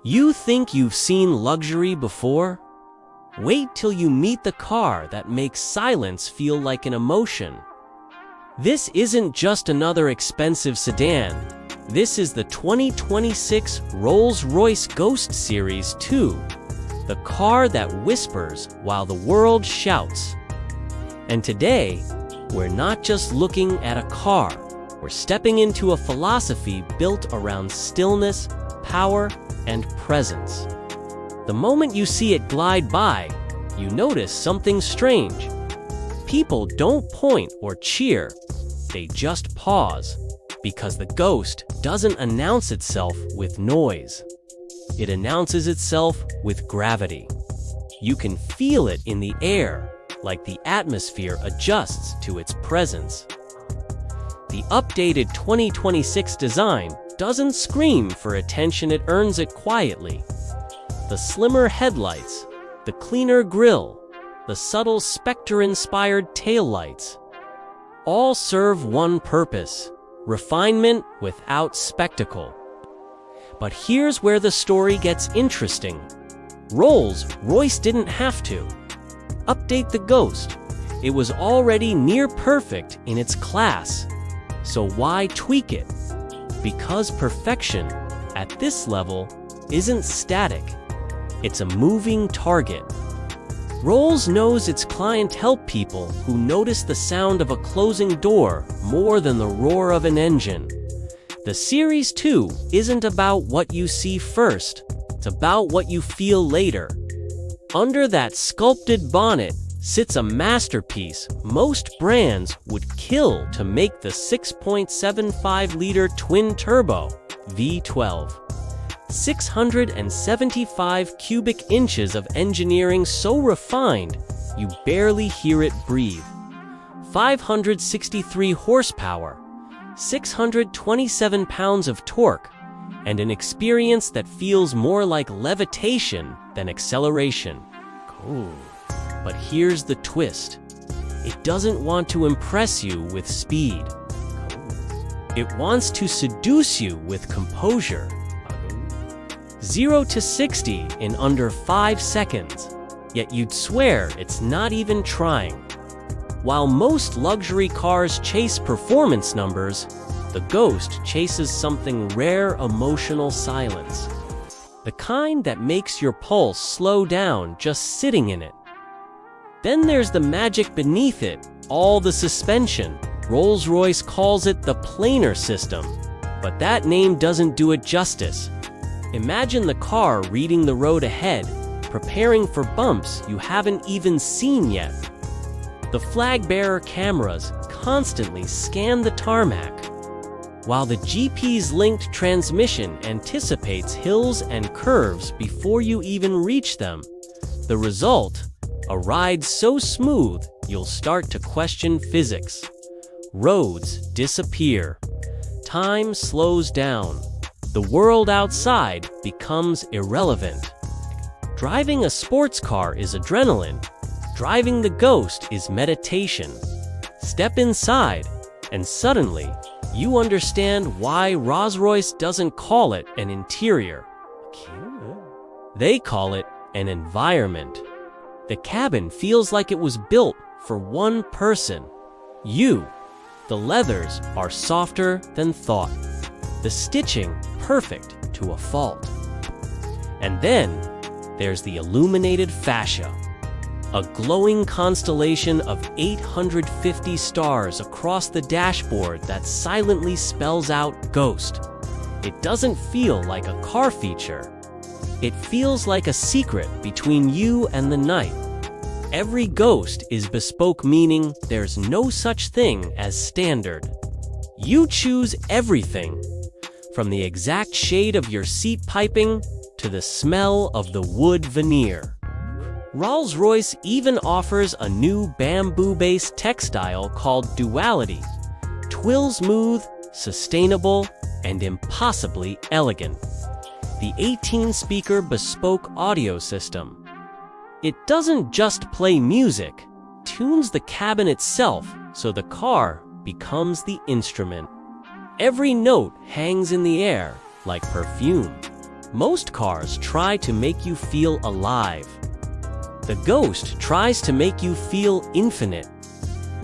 You think you've seen luxury before? Wait till you meet the car that makes silence feel like an emotion. This isn't just another expensive sedan. This is the 2026 Rolls-Royce Ghost Series II, the car that whispers while the world shouts. And today, we're not just looking at a car, we're stepping into a philosophy built around stillness, power, and presence. The moment you see it glide by, you notice something strange. People don't point or cheer, they just pause, because the ghost doesn't announce itself with noise. It announces itself with gravity. You can feel it in the air, like the atmosphere adjusts to its presence. The updated 2026 design doesn't scream for attention, it earns it quietly. The slimmer headlights, the cleaner grille, the subtle Spectre-inspired taillights, all serve one purpose: refinement without spectacle. But here's where the story gets interesting. Rolls-Royce didn't have to update the Ghost. It was already near perfect in its class. So why tweak it? Because perfection, at this level, isn't static. It's a moving target. Rolls knows its clientele people who notice the sound of a closing door more than the roar of an engine. The Series 2 isn't about what you see first, it's about what you feel later. Under that sculpted bonnet sits a masterpiece most brands would kill to make: the 6.75-liter twin-turbo V12. 675 cubic inches of engineering so refined, you barely hear it breathe. 563 horsepower, 627 pounds of torque, and an experience that feels more like levitation than acceleration. Cool. But here's the twist. It doesn't want to impress you with speed. It wants to seduce you with composure. 0 to 60 in under 5 seconds, yet you'd swear it's not even trying. While most luxury cars chase performance numbers, the Ghost chases something rare: emotional silence. The kind that makes your pulse slow down just sitting in it. Then there's the magic beneath it, all the suspension. Rolls-Royce calls it the planar system, but that name doesn't do it justice. Imagine the car reading the road ahead, preparing for bumps you haven't even seen yet. The flag-bearer cameras constantly scan the tarmac, while the GPS-linked transmission anticipates hills and curves before you even reach them. The result? A ride so smooth, you'll start to question physics. Roads disappear. Time slows down. The world outside becomes irrelevant. Driving a sports car is adrenaline. Driving the Ghost is meditation. Step inside, and suddenly, you understand why Rolls-Royce doesn't call it an interior. They call it an environment. The cabin feels like it was built for one person: you. The leathers are softer than thought. The stitching perfect to a fault. And then there's the illuminated fascia, a glowing constellation of 850 stars across the dashboard that silently spells out Ghost. It doesn't feel like a car feature. It feels like a secret between you and the night. Every Ghost is bespoke, meaning there's no such thing as standard. You choose everything, from the exact shade of your seat piping to the smell of the wood veneer. Rolls-Royce even offers a new bamboo-based textile called Duality. Twill smooth, sustainable, and impossibly elegant. The 18-speaker bespoke audio system. It doesn't just play music, tunes the cabin itself so the car becomes the instrument. Every note hangs in the air like perfume. Most cars try to make you feel alive. The Ghost tries to make you feel infinite.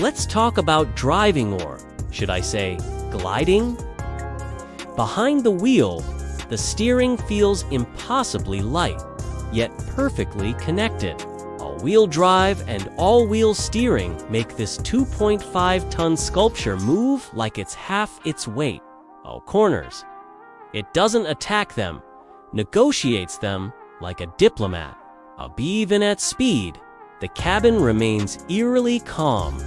Let's talk about driving, or should I say, gliding? Behind the wheel, the steering feels impossibly light, yet perfectly connected. All-wheel drive and all-wheel steering make this 2.5-ton sculpture move like it's half its weight. Oh, corners. It doesn't attack them, negotiates them like a diplomat. Even at speed, the cabin remains eerily calm.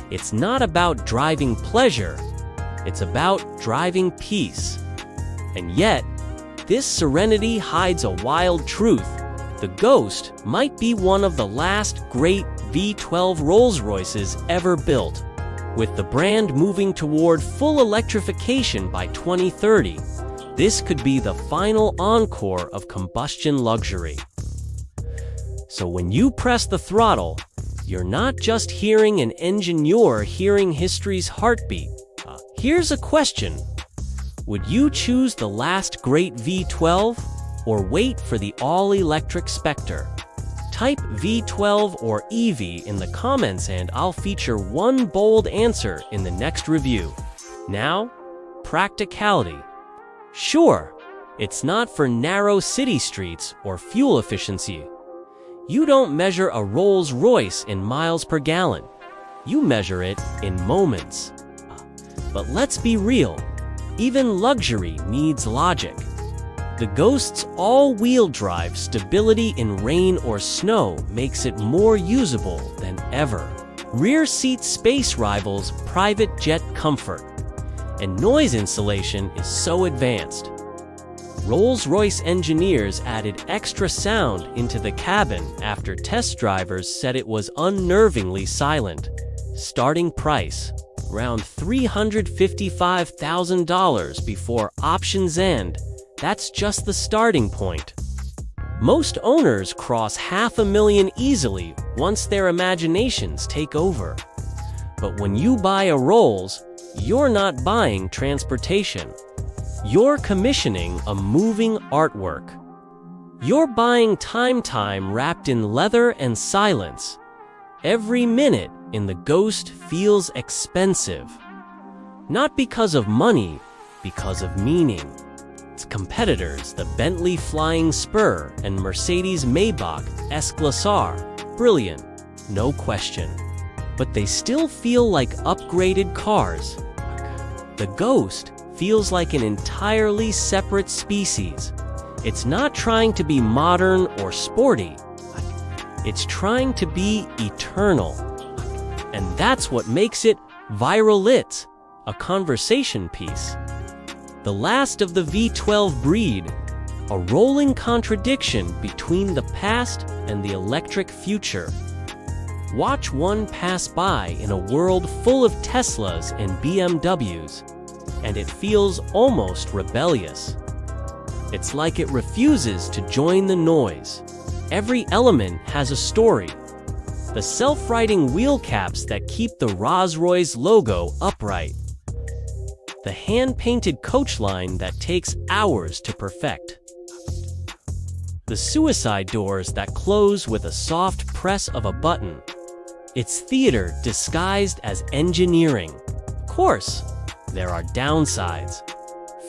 It's not about driving pleasure, it's about driving peace. And yet, this serenity hides a wild truth. The Ghost might be one of the last great V12 Rolls-Royces ever built. With the brand moving toward full electrification by 2030, this could be the final encore of combustion luxury. So when you press the throttle, you're not just hearing an engine, you're hearing history's heartbeat. Here's a question. Would you choose the last great V12 or wait for the all-electric Spectre? Type V12 or EV in the comments and I'll feature one bold answer in the next review. Now, practicality. Sure, it's not for narrow city streets or fuel efficiency. You don't measure a Rolls-Royce in miles per gallon. You measure it in moments. But let's be real, even luxury needs logic. The Ghost's all-wheel drive stability in rain or snow makes it more usable than ever. Rear seat space rivals private jet comfort, and noise insulation is so advanced. Rolls-Royce engineers added extra sound into the cabin after test drivers said it was unnervingly silent. Starting price, around $355,000 before options end. That's just the starting point. Most owners cross $500,000 easily once their imaginations take over. But when you buy a Rolls, you're not buying transportation. You're commissioning a moving artwork. You're buying time wrapped in leather and silence. Every minute in the Ghost feels expensive. Not because of money, because of meaning. Its competitors, the Bentley Flying Spur and Mercedes Maybach S-Class R, brilliant, no question. But they still feel like upgraded cars. The Ghost feels like an entirely separate species. It's not trying to be modern or sporty. It's trying to be eternal. And that's what makes it viral lit, a conversation piece. The last of the V12 breed, a rolling contradiction between the past and the electric future. Watch one pass by in a world full of Teslas and BMWs, and it feels almost rebellious. It's like it refuses to join the noise. Every element has a story. The self-righting wheel caps that keep the Rolls-Royce logo upright. The hand-painted coach line that takes hours to perfect. The suicide doors that close with a soft press of a button. It's theater disguised as engineering. Of course, there are downsides.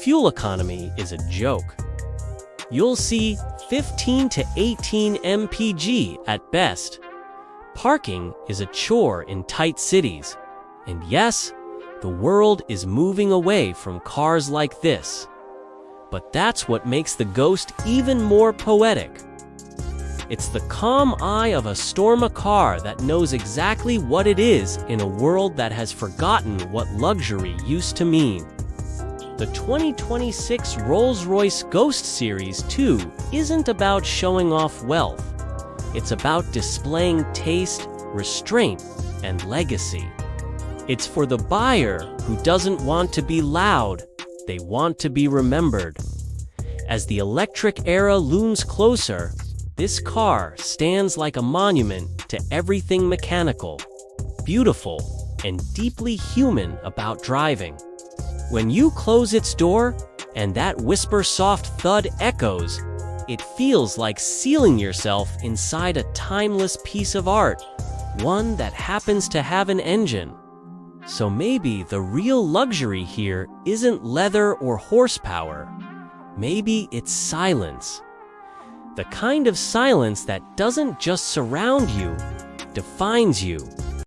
Fuel economy is a joke. You'll see 15 to 18 mpg at best. Parking is a chore in tight cities. And yes, the world is moving away from cars like this. But that's what makes the Ghost even more poetic. It's the calm eye of a storm car that knows exactly what it is in a world that has forgotten what luxury used to mean. The 2026 Rolls-Royce Ghost Series II isn't about showing off wealth. It's about displaying taste, restraint, and legacy. It's for the buyer who doesn't want to be loud, they want to be remembered. As the electric era looms closer, this car stands like a monument to everything mechanical, beautiful, and deeply human about driving. When you close its door, And that whisper-soft thud echoes. It feels like sealing yourself inside a timeless piece of art, one that happens to have an engine. So maybe the real luxury here isn't leather or horsepower. Maybe it's silence. The kind of silence that doesn't just surround you, defines you.